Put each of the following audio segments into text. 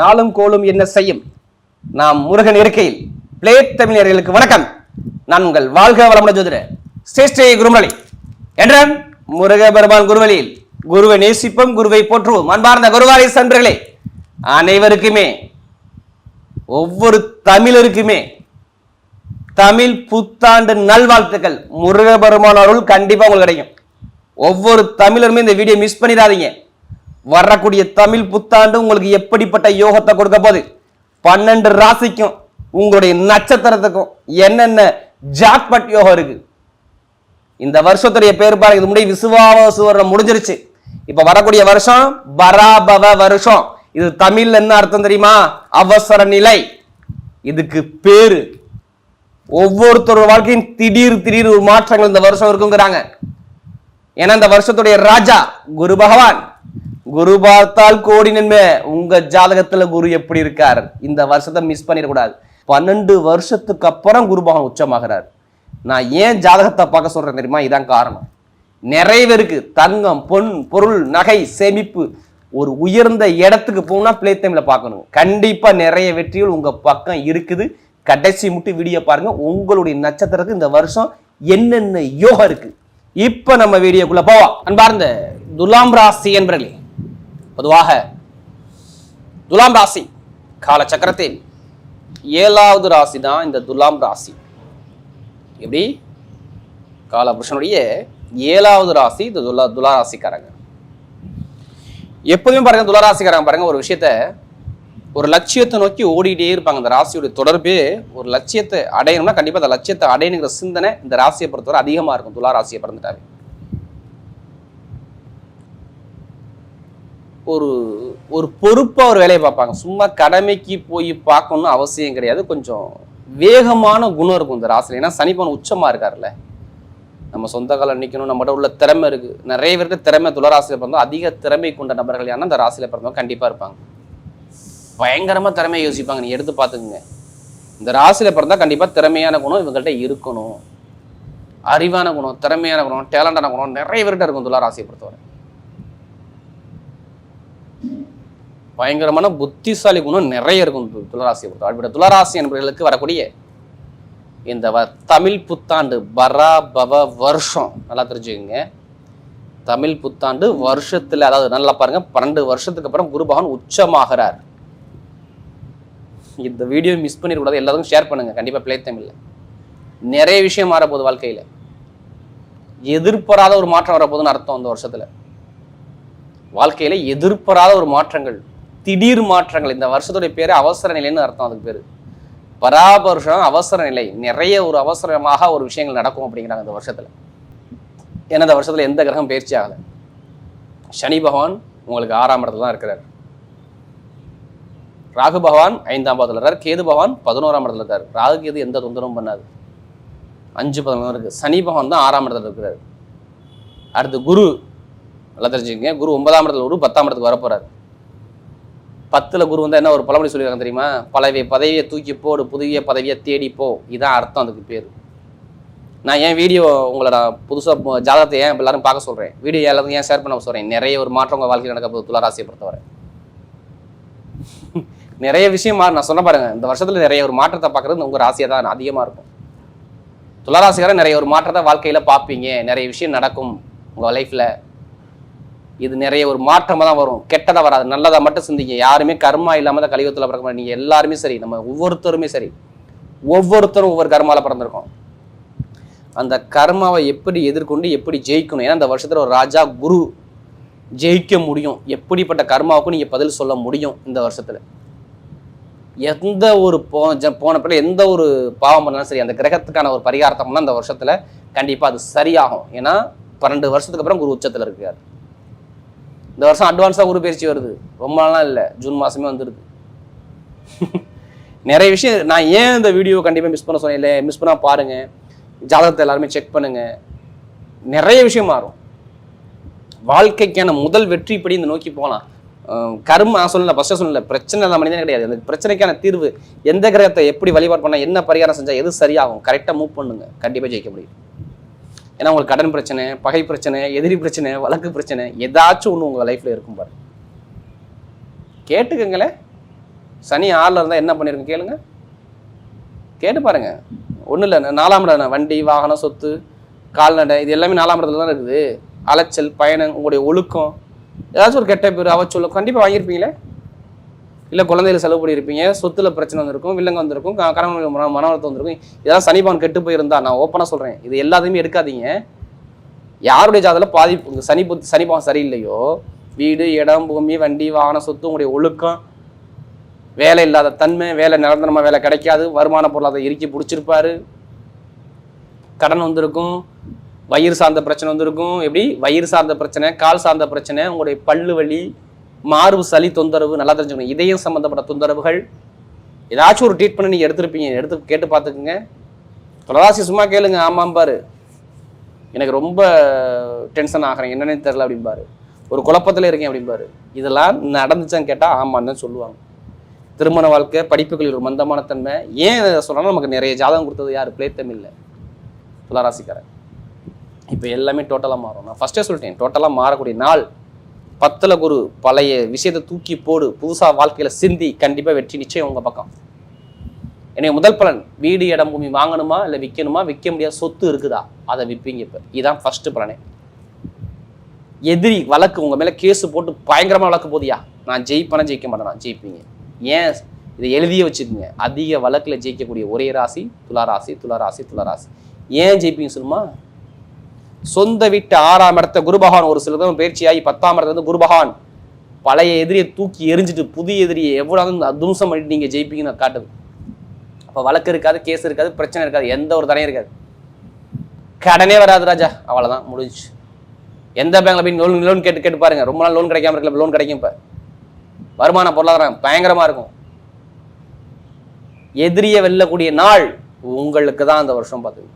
நாளும் கோளும் என்ன செய்யும். நாம் முருகன் இருக்கையில் பிளே தமிழர்களுக்கு வணக்கம். நான் உங்கள் வாழ்க வளமுடன் ஜோதிடர் ஸ்ரீ ஸ்ரீ குருமலை என்ற முருக பெருமான் குருவலியில் குருவை நேசிப்போம், குருவை போற்றுவோம். அன்பார்ந்த குருவாரி சன்றர்களே அனைவருக்குமே, ஒவ்வொரு தமிழருக்குமே தமிழ் புத்தாண்டு நல்வாழ்த்துக்கள். முருக பெருமான் அருள் கண்டிப்பா உங்களுக்கு கிடைக்கும். ஒவ்வொரு தமிழருமே இந்த வீடியோ மிஸ் பண்ணிடாதீங்க. வரக்கூடிய தமிழ் புத்தாண்டு உங்களுக்கு எப்படிப்பட்ட யோகத்தை கொடுக்க போகுது, 12 ராசிக்கும் உங்களுடைய நட்சத்திரத்துக்கும் என்னென்ன ஜாக்பாட் யோகம் இருக்கு. இந்த வருஷத்துடைய பேர் பாருங்க, இது முன்னாடி விசுவாவசு வருடம் முடிஞ்சிருச்சு. இப்ப வரக்கூடிய வருஷம் பராபவ வருஷம். இது தமிழ்ல என்ன அர்த்தம் தெரியுமா? அவசர நிலை. இதுக்கு பேரு ஒவ்வொருத்தரோட வாழ்க்கையும் திடீர் ஒரு மாற்றங்கள் இந்த வருஷம் இருக்குங்கிறாங்க. ஏன்னா இந்த வருஷத்துடைய ராஜா குரு பகவான். குரு பார்த்தால் கோடி நன்மை. உங்க ஜாதகத்துல குரு எப்படி இருக்கார், இந்த வருஷத்தை மிஸ் பண்ணிடக்கூடாது. 12 வருஷத்துக்கு அப்புறம் குரு பகவான் உச்சமாகிறார். நான் ஏன் ஜாதகத்தை பார்க்க சொல்றேன் தெரியுமா? இதான் காரணம். நிறைய பேருக்கு தங்கம், பொன், பொருள், நகை சேமிப்பு ஒரு உயர்ந்த இடத்துக்கு போனா பிளே டைம்ல பார்க்கணும். கண்டிப்பா நிறைய வெற்றிகள் உங்க பக்கம் இருக்குது. கடைசி முட்டு வீடியோ பாருங்க. உங்களுடைய நட்சத்திரத்துக்கு இந்த வருஷம் என்னென்ன யோகம் இருக்கு. இப்ப நம்ம வீடியோக்குள்ள போவோம். அன்பார்ந்த துலாம் ராசி என்பர்களே, பொதுவாக துலாம் ராசி கால சக்கரத்தில் 7வது ராசி தான் இந்த துலாம் ராசி. எப்படி காலபுருஷனுடைய 7வது ராசி இந்த துலா ராசிக்காரங்க. எப்போதுமே பாருங்க, துளாராசிக்காரங்க பாருங்க, ஒரு விஷயத்த ஒரு லட்சியத்தை நோக்கி ஓடிட்டே இருப்பாங்க. இந்த ராசியுடைய தொடர்பே ஒரு லட்சியத்தை அடையணும்னா கண்டிப்பா அந்த லட்சியத்தை அடையணுங்கிற சிந்தனை இந்த ராசியை பொறுத்தவரை அதிகமா இருக்கும். துலா ராசியை பிறந்துட்டாவே ஒரு பொறுப்பா ஒரு வேலையை பார்ப்பாங்க. சும்மா கடமைக்கு போய் பார்க்கணும்னு அவசியம் கிடையாது. கொஞ்சம் வேகமான குணம் இருக்கும் இந்த ராசியில. ஏன்னா சனிப்பவன் உச்சமா இருக்காருல்ல, நம்ம சொந்த காலம் நிற்கணும், நம்மகிட்ட உள்ள திறமை இருக்கு. நிறைய பேருக்கு திறமை துளராசியில பிறந்தோம். அதிக திறமை கொண்ட நபர்கள் யாருன்னா இந்த ராசியில பிறந்தவங்க கண்டிப்பா இருப்பாங்க. பயங்கரமா திறமையை யோசிப்பாங்க. நீ எடுத்து பார்த்துக்குங்க. இந்த ராசியில பிறந்தா கண்டிப்பா திறமையான குணம் இவங்கள்ட்ட இருக்கணும். அறிவான குணம், திறமையான குணம், டேலண்டான குணம் நிறைய பேர்கிட்ட இருக்கும். துளாராசியை பொறுத்தவரை பயங்கரமான புத்திசாலி குணம் நிறைய இருக்கும் துளராசியை பொறுத்தவரை. துளராசி என்பவர்களுக்கு வரக்கூடிய இந்த தமிழ் புத்தாண்டு பராபவ வருஷம் நல்லா தெரிஞ்சுக்கங்க. தமிழ் புத்தாண்டு வருஷத்துல, அதாவது நல்லா பாருங்க, 12 வருஷத்துக்கு அப்புறம் குரு பகவான் உச்சமாகிறார். இந்த வீடியோ மிஸ் பண்ணிடக்கூடாது. எல்லாருக்கும் ஷேர் பண்ணுங்க. கண்டிப்பா பிளே தமிழ்ல நிறைய விஷயம் மாறப்போகுது. வாழ்க்கையில எதிர்பாராத ஒரு மாற்றம் வரப்போகுதுன்னு அர்த்தம். அந்த வருஷத்துல வாழ்க்கையில எதிர்பாராத ஒரு மாற்றங்கள், திடீர் மாற்றங்கள். இந்த வருஷத்துடைய பேரு அவசர நிலைன்னு அர்த்தம். அதுக்கு பேரு பராபருஷம், அவசர நிலை. நிறைய ஒரு அவசரமாக ஒரு விஷயங்கள் நடக்கும் அப்படிங்கிறாங்க இந்த வருஷத்துல. ஏன்னா இந்த வருஷத்துல எந்த கிரகம் பயிற்சி ஆகலை. சனி பகவான் உங்களுக்கு 6ஆம் இடத்துல தான் இருக்கிறார். ராகு பகவான் 5ஆம் இடத்துல இருக்கார். கேது பகவான் 11ஆம் இடத்துல இருக்காரு. ராகு கேது எந்த தொந்தரவும் பண்ணாது. 5-11 இருக்கு. சனி பகவான் தான் 6ஆம் இடத்துல இருக்கிறார். அடுத்து குரு நல்லா தெரிஞ்சுக்கங்க. குரு 9ஆம் இடத்துல, குரு 10ஆம் இடத்துக்கு வரப்போறாரு. 10ல் குரு வந்தா என்ன ஒரு பழமொழி சொல்லியிருக்காங்க தெரியுமா? பழைய பதவியை தூக்கி போடு, புதிய பதவியை தேடி போ. இதான் அர்த்தம் அதுக்கு பேர். நான் ஏன் வீடியோ உங்களோட புதுசாக ஜாதகத்தை ஏன் எல்லாரும் பார்க்க சொல்றேன், வீடியோ எல்லாத்தையும் ஏன் ஷேர் பண்ண சொல்றேன்? நிறைய ஒரு மாற்றம் உங்கள் வாழ்க்கையில் நடக்க போகுது துளாராசியை பொறுத்தவரை. நிறைய விஷயம் நான் சொன்ன பாருங்க, இந்த வருஷத்துல நிறைய ஒரு மாற்றத்தை பார்க்கறது உங்க ராசியா தான் அதிகமா இருக்கும். துளாராசிக்காரன் நிறைய ஒரு மாற்றத்தை வாழ்க்கையில பார்ப்பீங்க. நிறைய விஷயம் நடக்கும் உங்க லைஃப்ல. இது நிறைய ஒரு மாற்றமா தான் வரும். கெட்டதா வராது, நல்லதா மட்டும் சிந்திங்க. யாருமே கர்மா இல்லாம தான் கலியுகத்துல பிறக்க மாட்டீங்க. நீங்க எல்லாருமே சரி, நம்ம ஒவ்வொருத்தருமே சரி, ஒவ்வொருத்தரும் ஒவ்வொரு கர்மால பிறந்திருக்கோம். அந்த கர்மாவை எப்படி எதிர்கொண்டு எப்படி ஜெயிக்கணும். ஏன்னா இந்த வருஷத்துல ஒரு ராஜா குரு ஜெயிக்க முடியும். எப்படிப்பட்ட கர்மாவுக்கும் நீங்க பதில் சொல்ல முடியும் இந்த வருஷத்துல. எந்த ஒரு போன பிள்ளை எந்த ஒரு பாவம் பண்ணாலும் சரி, அந்த கிரகத்துக்கான ஒரு பரிகாரத்தம்னா இந்த வருஷத்துல கண்டிப்பா அது சரியாகும். ஏன்னா 12 வருஷத்துக்கு அப்புறம் குரு உச்சத்துல இருக்காரு. இந்த வருஷம் அட்வான்ஸா குரு பயிற்சி வருது. ரொம்ப நாளாம் இல்லை, ஜூன் மாசமே வந்துடுது. நிறைய விஷயம் நான் ஏன் இந்த வீடியோ கண்டிப்பா மிஸ் பண்ண சொன்னேன். இல்லை மிஸ் பண்ணா பாருங்க, ஜாதகத்தை எல்லாருமே செக் பண்ணுங்க. நிறைய விஷயம் மாறும். வாழ்க்கைக்கான முதல் வெற்றி படி இந்த நோக்கி போகலாம். கர்ம நான் சொல்லல, ஃபர்ஸ்ட் சொல்லல, பிரச்சனை இல்லை மனிதனே கிடையாது. அந்த பிரச்சனைக்கான தீர்வு எந்த கிரகத்தை எப்படி வழிபாடு பண்ணா, என்ன பரிகாரம் செஞ்சா எது சரியாகும், கரெக்டாக மூவ் பண்ணுங்க, கண்டிப்பாக ஜெயிக்க முடியும். ஏன்னா உங்களுக்கு கடன் பிரச்சனை, பகை பிரச்சனை, எதிரி பிரச்சனை, வழக்கு பிரச்சனை ஏதாச்சும் ஒன்று உங்கள் லைஃப்ல இருக்கும் பாரு. கேட்டுக்கங்களே, சனி 6ல் இருந்தால் என்ன பண்ணிருங்க கேளுங்க, கேட்டு பாருங்க. ஒன்றும் இல்லை, 4ஆம் இடம் வண்டி வாகனம் சொத்து கால்நடை இது எல்லாமே 4ஆம் இடத்துல தான் இருக்குது. அலைச்சல் பயணம் உங்களுடைய ஒழுக்கம் ஏதாச்சும் ஒரு கெட்ட பேர் அவச்சொல்ல கண்டிப்பாக வாங்கியிருப்பீங்களே, இல்லை குழந்தைகள் செலவு பண்ணியிருப்பீங்க, சொத்துல பிரச்சனை வந்திருக்கும், வில்லங்க வந்திருக்கும், கணவன் மன வருத்தம் வந்திருக்கும். இதெல்லாம் சனிபான் கெட்டு போயிருந்தா நான் ஓப்பனாக சொல்கிறேன், இது எல்லாத்தையுமே எடுக்காதீங்க. யாருடைய ஜாதகத்தில் பாதிப்பு சனிபான் சரியில்லையோ வீடு இடம் பூமி வண்டி வாகனம் சொத்து உங்களுடைய ஒழுக்கம் வேலை இல்லாத தன்மை, வேலை நிரந்தரமாக வேலை கிடைக்காது, வருமான பொருளாதார இறுக்கி பிடிச்சிருப்பாரு, கடன் வந்திருக்கும், வயிறு சார்ந்த பிரச்சனை வந்திருக்கும். எப்படி வயிறு சார்ந்த பிரச்சனை, கால் சார்ந்த பிரச்சனை, உங்களுடைய பல்லு வலி, மார்பு சளி தொந்தரவு நல்லா தெரிஞ்சுக்கணும். இதயம் சம்மந்தப்பட்ட தொந்தரவுகள் ஏதாச்சும் ஒரு ட்ரீட்மெண்ட் நீங்கள் எடுத்துருப்பீங்க, எடுத்து கேட்டு பார்த்துக்குங்க. துளராசி சும்மா கேளுங்க, ஆமாம் பாரு எனக்கு ரொம்ப டென்ஷன் ஆகிறேன் என்னன்னு தெரில அப்படிம்பாரு, ஒரு குழப்பத்தில் இருக்கேன் அப்படிம்பாரு. இதெல்லாம் நடந்துச்சான்னு கேட்டால் ஆமான்னு தான் சொல்லுவாங்க. திருமண வாழ்க்கை படிப்புகளில் ஒரு மந்தமான தன்மை. ஏன் சொல்கிறோன்னா நமக்கு நிறைய ஜாதகம் கொடுத்தது யார்? பிளே தமிழில் துளாராசிக்காரன். இப்போ எல்லாமே டோட்டலாக மாறும். நான் ஃபஸ்ட்டே சொல்லிட்டேன், டோட்டலாக மாறக்கூடிய நாள் 10ல் குரு. பழைய விஷயத்தை தூக்கி போடு, புதுசாக வாழ்க்கையில் சிந்தி, கண்டிப்பாக வெற்றி நிச்சயம் உங்கள் பக்கம். எனக்கு முதல் பலன், வீடு இடம் பூமி வாங்கணுமா இல்லை விற்கணுமா, விற்க முடியாத சொத்து இருக்குதா அதை விற்பீங்க. இப்போ இதுதான் ஃபஸ்ட்டு பலனே. எதிரி வழக்கு உங்கள் மேலே கேஸு போட்டு பயங்கரமாக வழக்கு போதியா, நான் ஜெயிப்பேனா ஜெயிக்க மாட்டேன், நான் ஜெயிப்பீங்க. ஏன் இதை எழுதியே வச்சுக்கோங்க, அதிக வழக்கில் ஜெயிக்கக்கூடிய ஒரே ராசி துளாராசி. துளாராசி துளாராசி ஏன் ஜெயிப்பீங்க சொல்லுமா? சொந்த வீட்டு 6ஆம் இடத்த குரு பகவான் ஒரு சில பயிற்சியாகி 10ஆம் இடத்துல வந்து குரு பகவான் பழைய எதிரியை தூக்கி எரிஞ்சிட்டு புதிய எதிரியை எவ்வளோ தும்சம் பண்ணிட்டு நீங்கள் ஜெயிப்பீங்கன்னு காட்டுது. அப்போ வழக்கு இருக்காது, கேஸ் இருக்காது, பிரச்சனை இருக்காது, எந்த ஒரு தடையும் இருக்காது, கடனே வராது ராஜா. அவ்வளோதான் முடிஞ்சு. எந்த பேங்க்ல போய் லோன் கேட்டு பாருங்க, ரொம்ப நாள் லோன் கிடைக்காம இருக்கல, லோன் கிடைக்கும். இப்போ வருமான பொருளாதாரம் பயங்கரமா இருக்கும். எதிரியை வெல்லக்கூடிய நாள் உங்களுக்கு தான் அந்த வருஷம். பார்த்து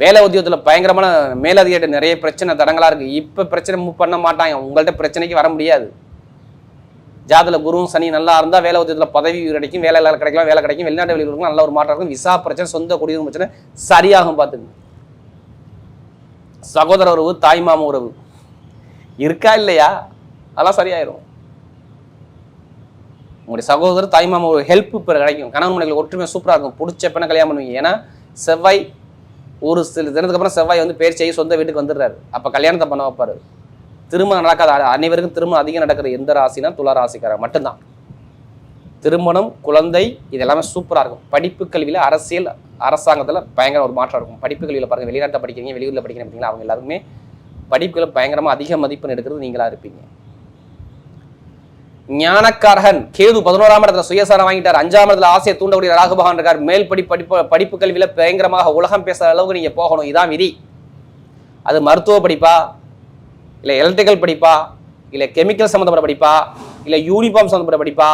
வேலை உத்தியோகத்தில் பயங்கரமான மேலதிகாரி நிறைய பிரச்சனை தடங்களா இருக்கு. இப்போ பிரச்சனை மூவ் பண்ண மாட்டாங்க, உங்கள்கிட்ட பிரச்சனைக்கு வர முடியாது. ஜாதகத்தில் குருவும் சனி நல்லா இருந்தால் வேலை உத்தியோகத்தில் பதவி கிடைக்கும், வேலை கிடைக்கலாம், வேலை கிடைக்கும், வெளிநாட்டு வெளியூருக்கு நல்ல ஒரு மாற்றம் இருக்கும். விசா பிரச்சனை, சொந்த குடியுரிமை பிரச்சனை சரியாகும். பார்த்துங்க. சகோதர உறவு, தாய்மாம உறவு இருக்கா இல்லையா, அதெல்லாம் சரியாயிரும். உங்களுடைய சகோதரர் தாய்மாம ஒரு ஹெல்ப் இப்போ கிடைக்கும். கணவன் மனைவிகள் ஒற்றுமை சூப்பராக இருக்கும். பிடிச்ச பெண்ணை கல்யாணம் பண்ணுவீங்க. ஏன்னா செவ்வாய் ஒரு சில தினத்துக்கு அப்புறம் செவ்வாய் வந்து பேர்ச்சியாகி சொந்த வீட்டுக்கு வந்துடுறாரு. அப்போ கல்யாணத்தை பண்ண வைப்பாரு. திருமணம் நடக்காத அனைவருக்கும் திருமணம் அதிகம் நடக்கிற எந்த ராசினா துளாராசிக்காரர் மட்டும்தான். திருமணம், குழந்தை இது எல்லாமே சூப்பராக இருக்கும். படிப்பு கல்வியில், அரசியல், அரசாங்கத்தில் பயங்கர ஒரு மாற்றம் இருக்கும். படிப்பு கல்வியில் பாருங்கள், வெளிநாட்டில் படிக்கிறீங்க, வெளியூரில் படிக்கிறீங்க அப்படிங்களா, அவங்க எல்லாருக்குமே படிப்புகளை பயங்கரமாக அதிக மதிப்பெண் எடுக்கிறது நீங்களாக இருப்பீங்க. ஞானக்காரகன் கேது 11ஆம் இடத்துல சுயசாரம் வாங்கிட்டார். 5ஆம் இடத்துல ஆசையை தூண்டக்கூடிய ராகு பகவான் இருக்கார். மேல் படிப்பு கல்வியில பயங்கரமாக உலகம் பேசுற அளவுக்கு நீங்க போகணும். இதான் விதி. அது மருத்துவ படிப்பா, இல்லை எலக்ட்ரிக்கல் படிப்பா, இல்லை கெமிக்கல் சம்மந்தப்பட்ட படிப்பா, இல்லை யூனிஃபார்ம் சம்மந்தப்பட்ட படிப்பா,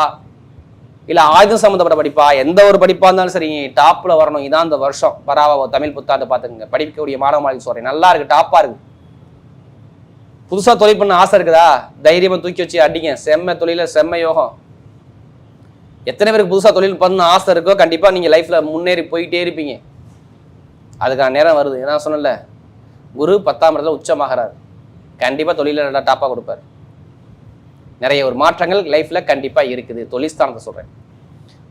இல்லை ஆயுதம் சம்மந்தப்பட்ட படிப்பா, எந்த ஒரு படிப்பா இருந்தாலும் சரி டாப்ல வரணும். இதான் இந்த வருஷம் பராவ தமிழ் புத்தாண்டு பார்த்துக்குங்க. படிக்கக்கூடிய மாணவ மாணவி சொல்றேன், நல்லா இருக்கு, டாப்பா இருக்கு. புதுசாக தொழில் பண்ண ஆசை இருக்குதா, தைரியமாக தூக்கி வச்சு அடிங்க. செம்ம தொழில செம்ம யோகம். எத்தனை பேருக்கு புதுசாக தொழில் பண்ண ஆசை இருக்கோ கண்டிப்பாக நீங்கள் லைஃப்பில் முன்னேறி போயிட்டே இருப்பீங்க. அதுக்கான நேரம் வருது. ஏன்னா சொன்னல, குரு 10ஆம் இடத்துல உச்சமாகிறார். கண்டிப்பாக தொழிலில் நல்லா டாப்பாக கொடுப்பார். நிறைய ஒரு மாற்றங்கள் லைஃப்பில் கண்டிப்பாக இருக்குது. தொழில்ஸ்தானத்தை சொல்கிறேன்.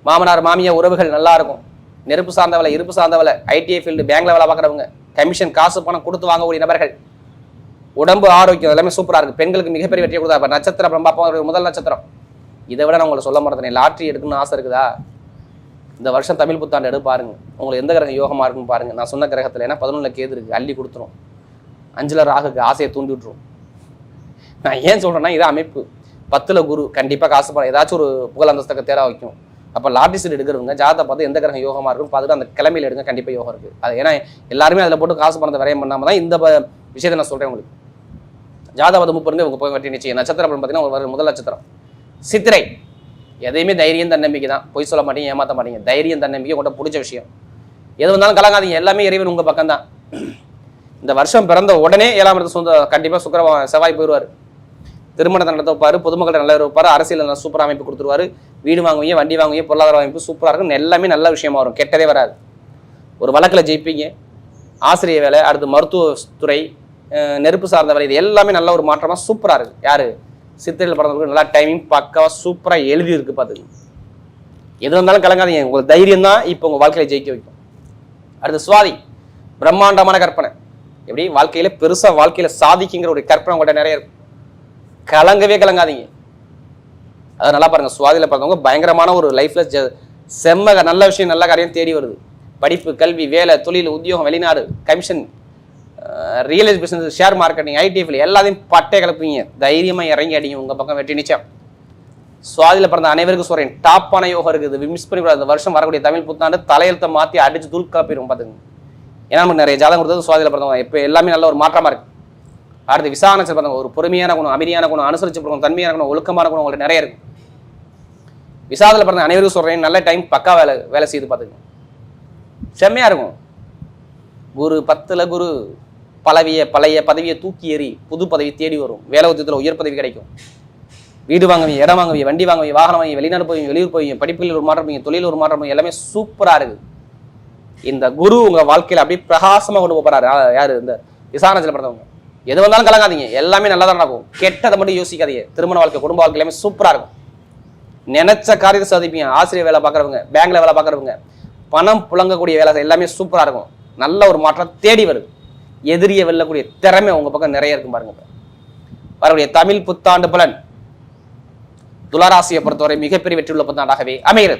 மாமனார் மாமியார் உறவுகள் நல்லா இருக்கும். நெருப்பு சார்ந்தவலை, இருப்பு சார்ந்தவலை, ஐடிஐ ஃபீல்டு, பேங்க்ல வேலை பார்க்குறவங்க, கமிஷன் காசு பணம் கொடுத்து வாங்கக்கூடிய நபர்கள், உடம்பு ஆரோக்கியம் எல்லாமே சூப்பராக இருக்குது. பெண்களுக்கு மிகப்பெரிய வெற்றியை கொடுத்தா. நட்சத்திரம் நம்ம பார்ப்போம், முதல் நட்சத்திரம். இதை விட நான் உங்களை சொல்ல மாட்டேன், லாட்ரி எடுக்கணும்னு ஆசை இருக்குதா, இந்த வருஷம் தமிழ் புத்தாண்டு எடுத்து பாருங்க. உங்களுக்கு எந்த கிரகம் யோகமாக இருக்குன்னு பாருங்க. நான் சொன்ன கிரகத்தில் ஏன்னா 11ல் கேது இருக்குது, அள்ளி கொடுத்துரும். 5ல் ராகுக்கு ஆசையை தூண்டி விட்டுரும். நான் ஏன் சொல்கிறேன்னா இதான் அமைப்பு. 10ல் குரு கண்டிப்பாக காசு பணம் ஏதாச்சும் ஒரு புகழ் அந்தஸ்துக்கு தேர வைக்கும். அப்போ லாட்ரி சீட் எடுக்கிறவங்க ஜாதகத்தை பார்த்து எந்த கிரகம் யோகமாக இருக்குன்னு பார்த்துட்டு அந்த கிழமையில் எடுங்க, கண்டிப்பாக யோகம் இருக்குது. அது ஏன்னா எல்லாருமே அதில் போட்டு காசு பணத்தை விரயம் பண்ணாமல் தான் இந்த விஷயத்தை நான் சொல்கிறேன் உங்களுக்கு. ஜாதகம் முப்பருங்க உங்க போய் வெற்றி நிச்சயம். நட்சத்திரம் பார்த்தீங்கன்னா ஒரு முதல் நட்சத்திரம் சித்திரை. எதையுமே தைரியம் தன்னம்பிக்கை தான். பொய் சொல்ல மாட்டீங்க, ஏமாற்ற மாட்டீங்க. தைரியம் தன்னம்பிக்கை கொண்ட பிடிச்ச விஷயம். எது வந்தாலும் கலங்காதீங்க, எல்லாமே இறைவன் உங்கள் பக்கம் தான். இந்த வருஷம் பிறந்த உடனே 7ஆம் இடத்து சொந்த கண்டிப்பாக செவ்வாய் போயிடுவார். திருமணத்தை நடத்த வைப்பார், பொதுமக்களை நல்லா வைப்பார், அரசியல் நல்லா சூப்பர் அமைப்பு கொடுத்துருவாரு. வீடு வாங்குவீங்க, வண்டி வாங்குவீங்க, பொருளாதார அமைப்பு சூப்பராக இருக்கும். எல்லாமே நல்ல விஷயமா வரும், கெட்டதே வராது. ஒரு வழக்கில் ஜெயிப்பீங்க. ஆசிரியர் வேலை, அடுத்து மருத்துவத்துறை, நெருப்பு சார்ந்த வேலை, இது எல்லாமே நல்ல ஒரு மாற்றமாக சூப்பராக இருக்குது. யார்? சித்திரையில் பிறந்தவங்களுக்கு நல்லா டைமிங் பக்காவா சூப்பரா எழுதி இருக்கு பாத்துங்க. எது வந்தாலும் கலங்காதீங்க, உங்க தைரியம் தான் இப்போ உங்க வாழ்க்கையில ஜெயிக்க வைக்கும். அடுத்து சுவாதி, பிரம்மாண்டமான கற்பனை. எப்படி வாழ்க்கையில பெருசா வாழ்க்கையில சாதிக்குங்கிற ஒரு கற்பனை உங்கள்கிட்ட நிறைய இருக்கும். கலங்கவே கலங்காதீங்க. அதை நல்லா பாருங்க. சுவாதியில பிறந்தவங்க பயங்கரமான ஒரு லைஃப்ல செம்ம நல்ல விஷயம், நல்ல காரியம் தேடி வருது. படிப்பு, கல்வி, வேலை, தொழில், உத்தியோகம், வெளிநாடு, commission, real estate business, share marketing, ஐடிஎஃப்ல எல்லாத்தையும் பட்டை கலப்பீங்க. தைரியமா இறங்கி அடிங்க, உங்க பக்கம் வெற்றி நிச்சயம். சுவாதியில பிறந்த அனைவருக்கும் சொல்றேன், டாப்பான யோகம் இருக்குது. மிஸ் பண்ணிக்கூடாது. இந்த வருஷம் வரக்கூடிய தமிழ் புத்தாண்டு தலையெழுத்தை மாத்தி அடிச்சு தூள் கலப்பிடும் பாத்துங்க. ஏன்னா நமக்கு நிறைய ஜாதகம் கொடுத்தது சுவாதியில பிறந்தவங்க. இப்போ எல்லாமே நல்ல ஒரு மாற்றமா இருக்கு. அடுத்து விசாக நட்சத்திரம் பிறந்தவங்க, ஒரு பொறுமையான குணம், அமைதியான குணம், அனுசரிச்சு போகணும், தன்மையான குணம், ஒழுக்கமான குணம் உங்களுக்கு நிறைய இருக்கு. விசாகத்துல பிறந்த அனைவருக்கும் சொல்றேன், நல்ல டைம் பக்கா வேலை செய்து பாத்துங்க, செம்மையா இருக்கும். குரு 10ல குரு பழைய பதவியை தூக்கி எறி, புது பதவி தேடி வரும். வேலை உத்தியத்துல உயர் பதவி கிடைக்கும். வீடு வாங்குவீங்க, இடம் வாங்குவீங்க, வண்டி வாங்குவீங்க, வாகனம் வாங்கி, வெளிநாடு போவீங்க, வெளியூர் போவீங்க, படிப்புகளில் ஒரு மாற்றம், தொழில் ஒரு மாற்றம், எல்லாமே சூப்பரா இருக்கு. இந்த குரு உங்க வாழ்க்கையில அப்படியே பிரகாசமா கொண்டு போறாரு. யாரு? இந்த விசாரணத்தில் பிறந்தவங்க. எது வந்தாலும் கலங்காதீங்க, எல்லாமே நல்லா தான் நடக்கும். கெட்டதை மட்டும் யோசிக்காதீங்க. திருமண வாழ்க்கை, குடும்ப வாழ்க்கை எல்லாமே சூப்பரா இருக்கும். நினைச்ச காரியத்தை சாதிப்பீங்க. ஆசிரியர் வேலை பார்க்குறவங்க, பேங்க்ல வேலை பார்க்குறவங்க, பணம் புழங்கக்கூடிய வேலை எல்லாமே சூப்பரா இருக்கும். நல்ல ஒரு மாற்றம் தேடி வருது. எதிரியை வெல்லக்கூடிய திறமை உங்க பக்கம் நிறைய இருக்கும் பாருங்க. வரக்கூடிய தமிழ் புத்தாண்டு பலன் துளாராசியை பொறுத்தவரை மிகப்பெரிய வெற்றியுள்ள புத்தாண்டாகவே அமைகிறது.